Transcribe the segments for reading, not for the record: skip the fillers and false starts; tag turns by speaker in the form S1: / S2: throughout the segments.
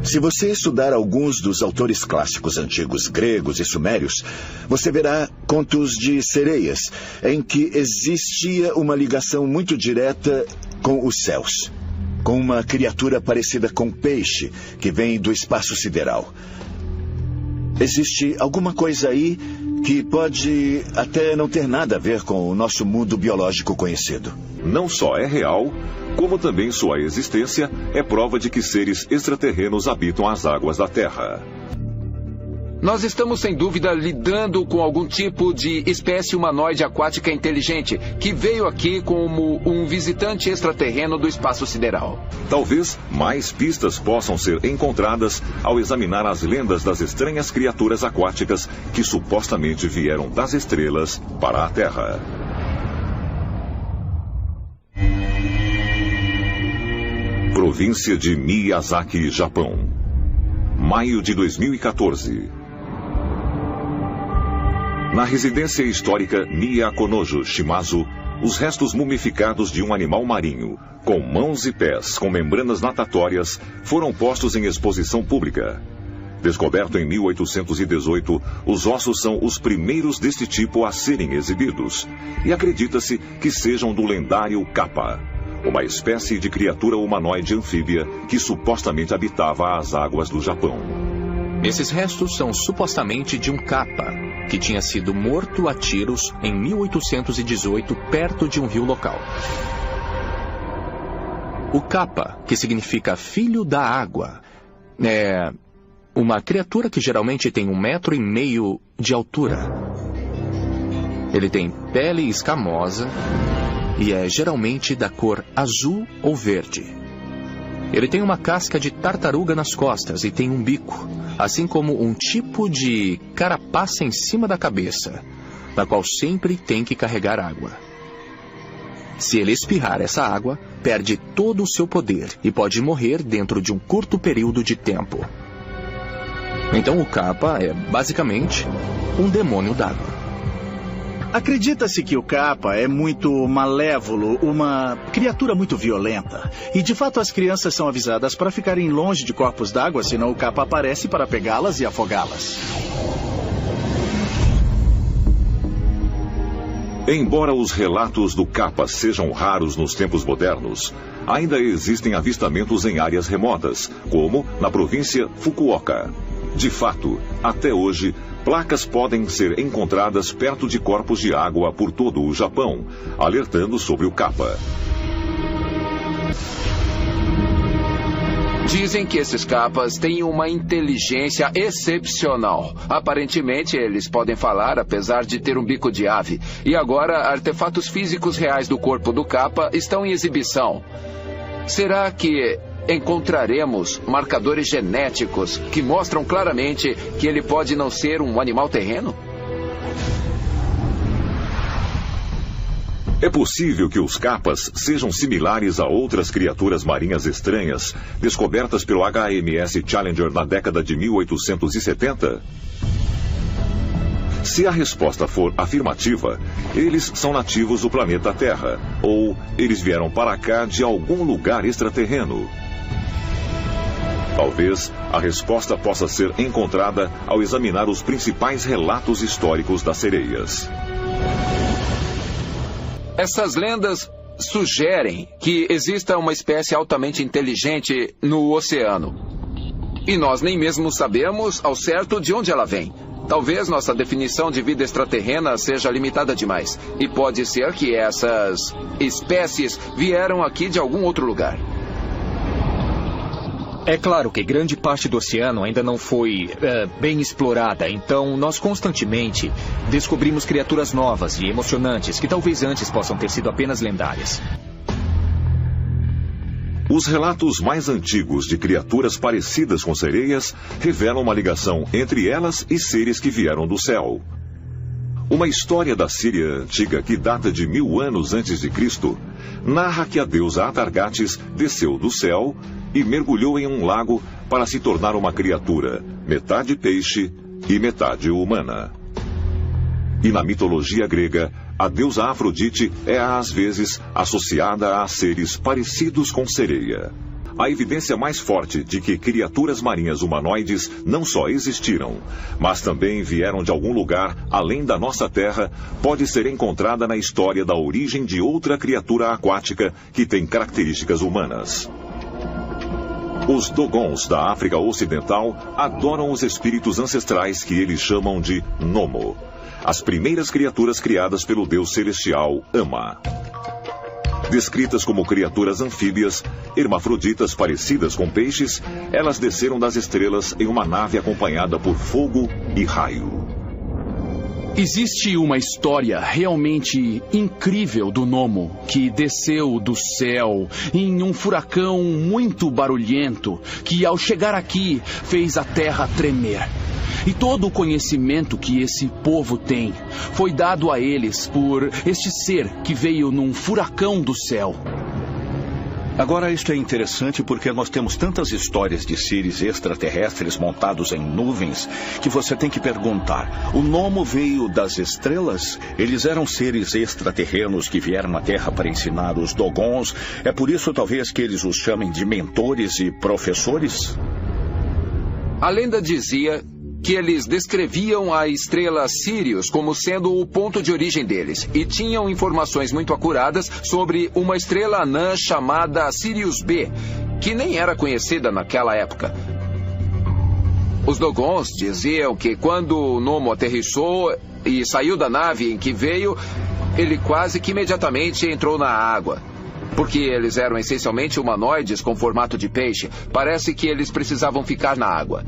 S1: Se você estudar alguns dos autores clássicos antigos gregos e sumérios, você verá contos de sereias, em que existia uma ligação muito direta com os céus, com uma criatura parecida com peixe que vem do espaço sideral. Existe alguma coisa aí que pode até não ter nada a ver com o nosso mundo biológico conhecido.
S2: Não só é real, como também sua existência é prova de que seres extraterrenos habitam as águas da Terra.
S3: Nós estamos, sem dúvida, lidando com algum tipo de espécie humanoide aquática inteligente que veio aqui como um visitante extraterreno do espaço sideral.
S2: Talvez mais pistas possam ser encontradas ao examinar as lendas das estranhas criaturas aquáticas que supostamente vieram das estrelas para a Terra. Província de Miyazaki, Japão. Maio de 2014. Na residência histórica Miyakonojo Shimazu, os restos mumificados de um animal marinho, com mãos e pés com membranas natatórias, foram postos em exposição pública. Descoberto em 1818, os ossos são os primeiros deste tipo a serem exibidos, e acredita-se que sejam do lendário Kappa, uma espécie de criatura humanoide anfíbia que supostamente habitava as águas do Japão.
S4: Esses restos são supostamente de um Kappa, que tinha sido morto a tiros em 1818 perto de um rio local. O Kappa, que significa filho da água, é uma criatura que geralmente tem 1,5 metro de altura. Ele tem pele escamosa e é geralmente da cor azul ou verde. Ele tem uma casca de tartaruga nas costas e tem um bico, assim como um tipo de carapaça em cima da cabeça, na qual sempre tem que carregar água. Se ele espirrar essa água, perde todo o seu poder e pode morrer dentro de um curto período de tempo. Então o Kappa é basicamente um demônio d'água.
S5: Acredita-se que o Kappa é muito malévolo, uma criatura muito violenta. E de fato as crianças são avisadas para ficarem longe de corpos d'água, senão o Kappa aparece para pegá-las e afogá-las.
S2: Embora os relatos do Kappa sejam raros nos tempos modernos, ainda existem avistamentos em áreas remotas, como na província Fukuoka. De fato, até hoje, placas podem ser encontradas perto de corpos de água por todo o Japão, alertando sobre o Kappa.
S3: Dizem que esses Kappas têm uma inteligência excepcional. Aparentemente, eles podem falar, apesar de ter um bico de ave. E agora, artefatos físicos reais do corpo do Kappa estão em exibição. Será que encontraremos marcadores genéticos que mostram claramente que ele pode não ser um animal terreno?
S2: É possível que os Kappas sejam similares a outras criaturas marinhas estranhas descobertas pelo HMS Challenger na década de 1870? Se a resposta for afirmativa, eles são nativos do planeta Terra, ou eles vieram para cá de algum lugar extraterreno. Talvez a resposta possa ser encontrada ao examinar os principais relatos históricos das sereias.
S3: Essas lendas sugerem que exista uma espécie altamente inteligente no oceano. E nós nem mesmo sabemos ao certo de onde ela vem. Talvez nossa definição de vida extraterrena seja limitada demais. E pode ser que essas espécies vieram aqui de algum outro lugar.
S6: É claro que grande parte do oceano ainda não foi bem explorada, então nós constantemente descobrimos criaturas novas e emocionantes que talvez antes possam ter sido apenas lendárias.
S2: Os relatos mais antigos de criaturas parecidas com sereias revelam uma ligação entre elas e seres que vieram do céu. Uma história da Síria antiga que data de 1000 anos antes de Cristo narra que a deusa Atargates desceu do céu e mergulhou em um lago para se tornar uma criatura, metade peixe e metade humana. E na mitologia grega, a deusa Afrodite é às vezes associada a seres parecidos com sereia. a evidência mais forte de que criaturas marinhas humanoides não só existiram, mas também vieram de algum lugar além da nossa Terra, pode ser encontrada na história da origem de outra criatura aquática que tem características humanas. Os Dogons da África Ocidental adoram os espíritos ancestrais que eles chamam de Nomo, as primeiras criaturas criadas pelo Deus celestial Ama. Descritas como criaturas anfíbias, hermafroditas parecidas com peixes, elas desceram das estrelas em uma nave acompanhada por fogo e raio.
S7: Existe uma história realmente incrível do Nomo, que desceu do céu em um furacão muito barulhento, que ao chegar aqui fez a terra tremer. E todo o conhecimento que esse povo tem foi dado a eles por este ser que veio num furacão do céu.
S8: Agora, isto é interessante porque nós temos tantas histórias de seres extraterrestres montados em nuvens que você tem que perguntar: o Nomo veio das estrelas? Eles eram seres extraterrenos que vieram à Terra para ensinar os Dogons? É por isso, talvez, que eles os chamem de mentores e professores?
S3: A lenda dizia que eles descreviam a estrela Sirius como sendo o ponto de origem deles e tinham informações muito acuradas sobre uma estrela anã chamada Sirius B, que nem era conhecida naquela época. Os Dogons diziam que quando o Nomo aterrissou e saiu da nave em que veio, ele quase que imediatamente entrou na água. Porque eles eram essencialmente humanoides com formato de peixe, parece que eles precisavam ficar na água.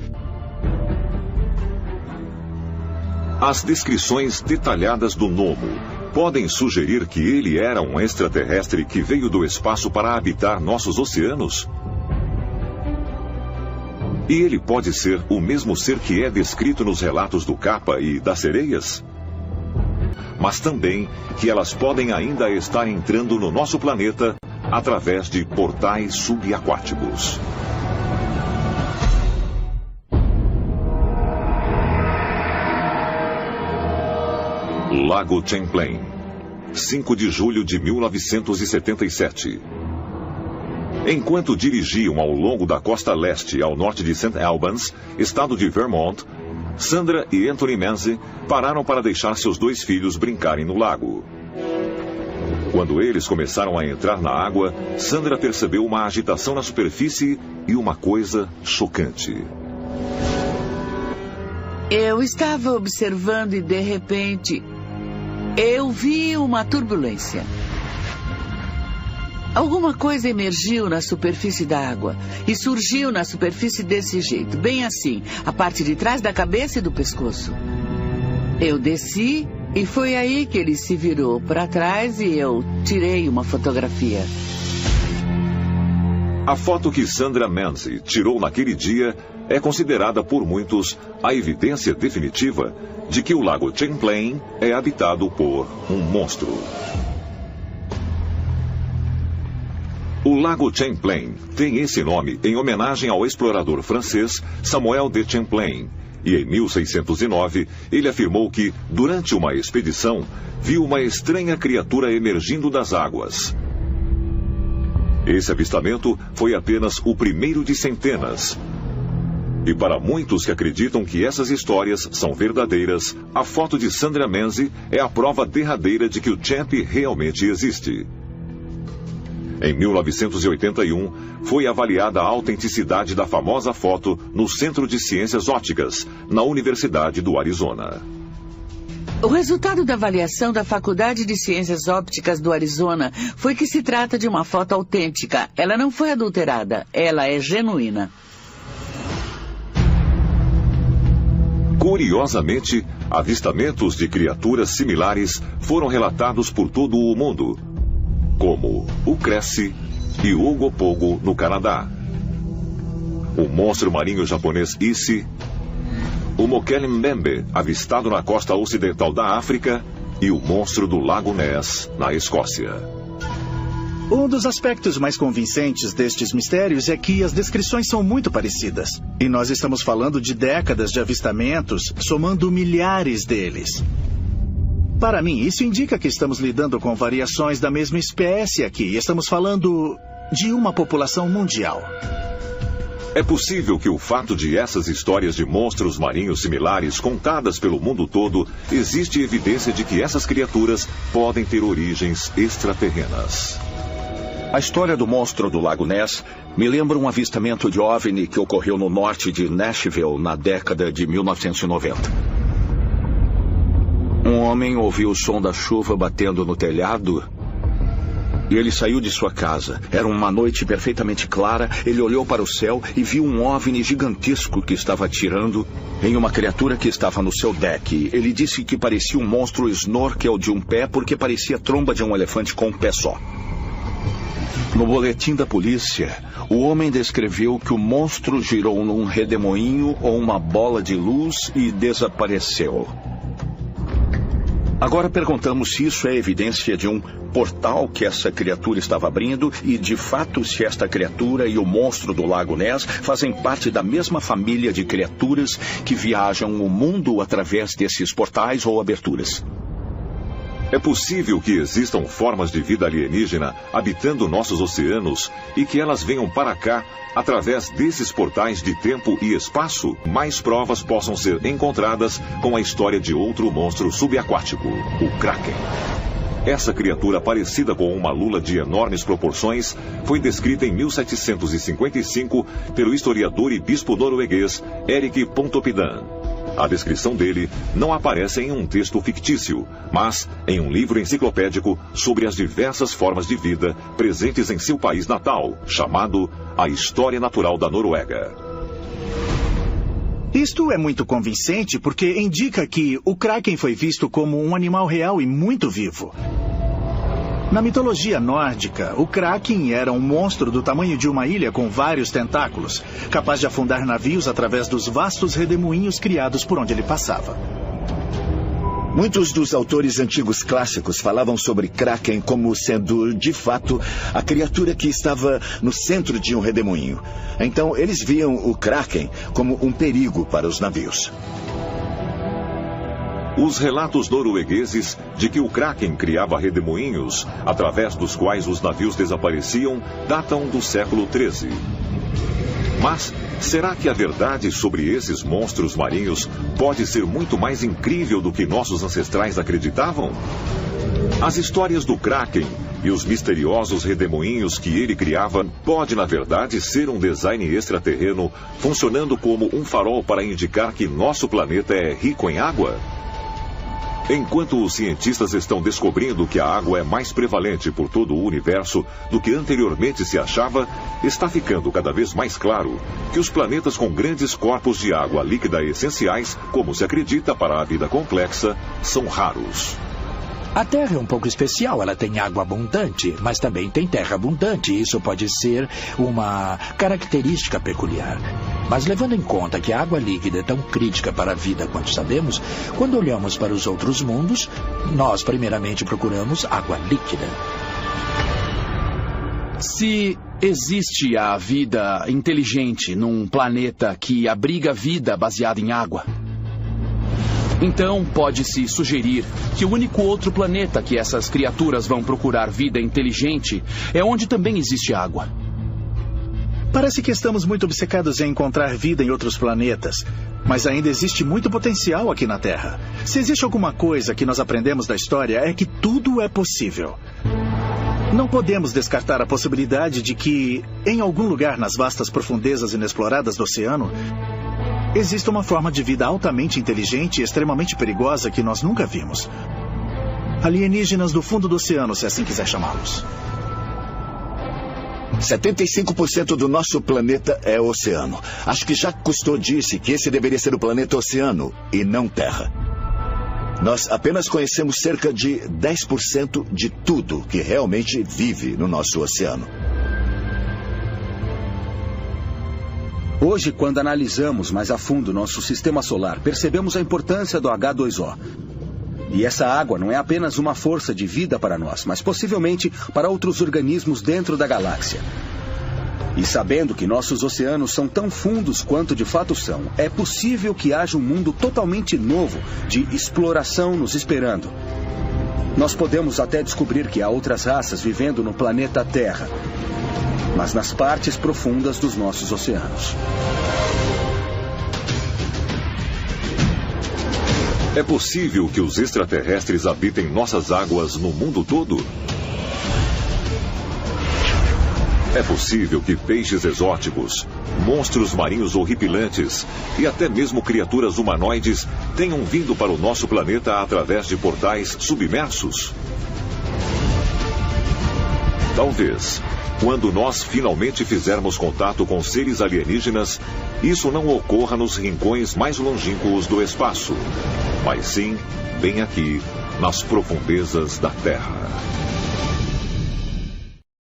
S2: As descrições detalhadas do Nomo podem sugerir que ele era um extraterrestre que veio do espaço para habitar nossos oceanos? E ele pode ser o mesmo ser que é descrito nos relatos do Kappa e das sereias? Mas também que elas podem ainda estar entrando no nosso planeta através de portais subaquáticos. Lago Champlain, 5 de julho de 1977. Enquanto dirigiam ao longo da costa leste ao norte de St. Albans, estado de Vermont, Sandra e Anthony Menzies pararam para deixar seus 2 filhos brincarem no lago. Quando eles começaram a entrar na água, Sandra percebeu uma agitação na superfície e uma coisa chocante.
S9: Eu estava observando e, de repente, eu vi uma turbulência. Alguma coisa emergiu na superfície da água e surgiu na superfície desse jeito, bem assim, a parte de trás da cabeça e do pescoço. Eu desci e foi aí que ele se virou para trás e eu tirei uma fotografia.
S2: A foto que Sandra Menzies tirou naquele dia é considerada por muitos a evidência definitiva de que o Lago Champlain é habitado por um monstro. O Lago Champlain tem esse nome em homenagem ao explorador francês Samuel de Champlain, e em 1609 ele afirmou que, durante uma expedição, viu uma estranha criatura emergindo das águas. Esse avistamento foi apenas o primeiro de centenas. E para muitos que acreditam que essas histórias são verdadeiras, a foto de Sandra Menzies é a prova derradeira de que o Champ realmente existe. Em 1981, foi avaliada a autenticidade da famosa foto no Centro de Ciências Ópticas, na Universidade do Arizona.
S9: O resultado da avaliação da Faculdade de Ciências Ópticas do Arizona foi que se trata de uma foto autêntica. Ela não foi adulterada, ela é genuína.
S2: Curiosamente, avistamentos de criaturas similares foram relatados por todo o mundo, como o Cresce e o Ogopogo no Canadá, o monstro marinho japonês Issy, o Mokele Mbembe, avistado na costa ocidental da África, e o monstro do Lago Ness, na Escócia.
S5: Um dos aspectos mais convincentes destes mistérios é que as descrições são muito parecidas. E nós estamos falando de décadas de avistamentos, somando milhares deles. Para mim, isso indica que estamos lidando com variações da mesma espécie aqui. Estamos falando de uma população mundial.
S2: É possível que o fato de essas histórias de monstros marinhos similares contadas pelo mundo todo, existe evidência de que essas criaturas podem ter origens extraterrenas.
S8: A história do monstro do Lago Ness me lembra um avistamento de OVNI que ocorreu no norte de Nashville na década de 1990. Um homem ouviu o som da chuva batendo no telhado e ele saiu de sua casa. Era uma noite perfeitamente clara. Ele olhou para o céu e viu um OVNI gigantesco que estava atirando em uma criatura que estava no seu deck. Ele disse que parecia um monstro snorkel de um pé porque parecia a tromba de um elefante com um pé só. No boletim da polícia, o homem descreveu que o monstro girou num redemoinho ou uma bola de luz e desapareceu. Agora perguntamos se isso é evidência de um portal que essa criatura estava abrindo e, de fato, se esta criatura e o monstro do Lago Ness fazem parte da mesma família de criaturas que viajam o mundo através desses portais ou aberturas.
S2: É possível que existam formas de vida alienígena habitando nossos oceanos e que elas venham para cá através desses portais de tempo e espaço. Mais provas possam ser encontradas com a história de outro monstro subaquático, o Kraken. Essa criatura, parecida com uma lula de enormes proporções, foi descrita em 1755 pelo historiador e bispo norueguês Erik Pontoppidan. A descrição dele não aparece em um texto fictício, mas em um livro enciclopédico sobre as diversas formas de vida presentes em seu país natal, chamado A História Natural da Noruega.
S5: Isto é muito convincente porque indica que o Kraken foi visto como um animal real e muito vivo. Na mitologia nórdica, o Kraken era um monstro do tamanho de uma ilha com vários tentáculos, capaz de afundar navios através dos vastos redemoinhos criados por onde ele passava.
S1: Muitos dos autores antigos clássicos falavam sobre Kraken como sendo, de fato, a criatura que estava no centro de um redemoinho. Então, eles viam o Kraken como um perigo para os navios.
S2: Os relatos noruegueses de que o Kraken criava redemoinhos, através dos quais os navios desapareciam, datam do século XIII. Mas será que a verdade sobre esses monstros marinhos pode ser muito mais incrível do que nossos ancestrais acreditavam? As histórias do Kraken e os misteriosos redemoinhos que ele criava pode, na verdade, ser um design extraterreno funcionando como um farol para indicar que nosso planeta é rico em água? Enquanto os cientistas estão descobrindo que a água é mais prevalente por todo o universo do que anteriormente se achava, está ficando cada vez mais claro que os planetas com grandes corpos de água líquida essenciais, como se acredita para a vida complexa, são raros.
S10: A Terra é um pouco especial, ela tem água abundante, mas também tem terra abundante. Isso pode ser uma característica peculiar. Mas levando em conta que a água líquida é tão crítica para a vida quanto sabemos, quando olhamos para os outros mundos, nós primeiramente procuramos água líquida.
S7: Se existe a vida inteligente num planeta que abriga vida baseada em água, então pode-se sugerir que o único outro planeta que essas criaturas vão procurar vida inteligente é onde também existe água.
S5: Parece que estamos muito obcecados em encontrar vida em outros planetas, mas ainda existe muito potencial aqui na Terra. Se existe alguma coisa que nós aprendemos da história é que tudo é possível. Não podemos descartar a possibilidade de que, em algum lugar nas vastas profundezas inexploradas do oceano, existe uma forma de vida altamente inteligente e extremamente perigosa que nós nunca vimos. Alienígenas do fundo do oceano, se assim quiser chamá-los.
S1: 75% do nosso planeta é oceano. Acho que Jacques Cousteau disse que esse deveria ser o planeta oceano e não Terra. Nós apenas conhecemos cerca de 10% de tudo que realmente vive no nosso oceano.
S11: Hoje, quando analisamos mais a fundo nosso sistema solar, percebemos a importância do H2O. E essa água não é apenas uma força de vida para nós, mas possivelmente para outros organismos dentro da galáxia. E sabendo que nossos oceanos são tão fundos quanto de fato são, é possível que haja um mundo totalmente novo de exploração nos esperando. Nós podemos até descobrir que há outras raças vivendo no planeta Terra. mas nas partes profundas dos nossos oceanos.
S2: É possível que os extraterrestres habitem nossas águas no mundo todo? É possível que peixes exóticos, monstros marinhos horripilantes e até mesmo criaturas humanoides tenham vindo para o nosso planeta através de portais submersos? Talvez, quando nós finalmente fizermos contato com seres alienígenas, isso não ocorra nos rincões mais longínquos do espaço, mas sim bem aqui, nas profundezas da Terra.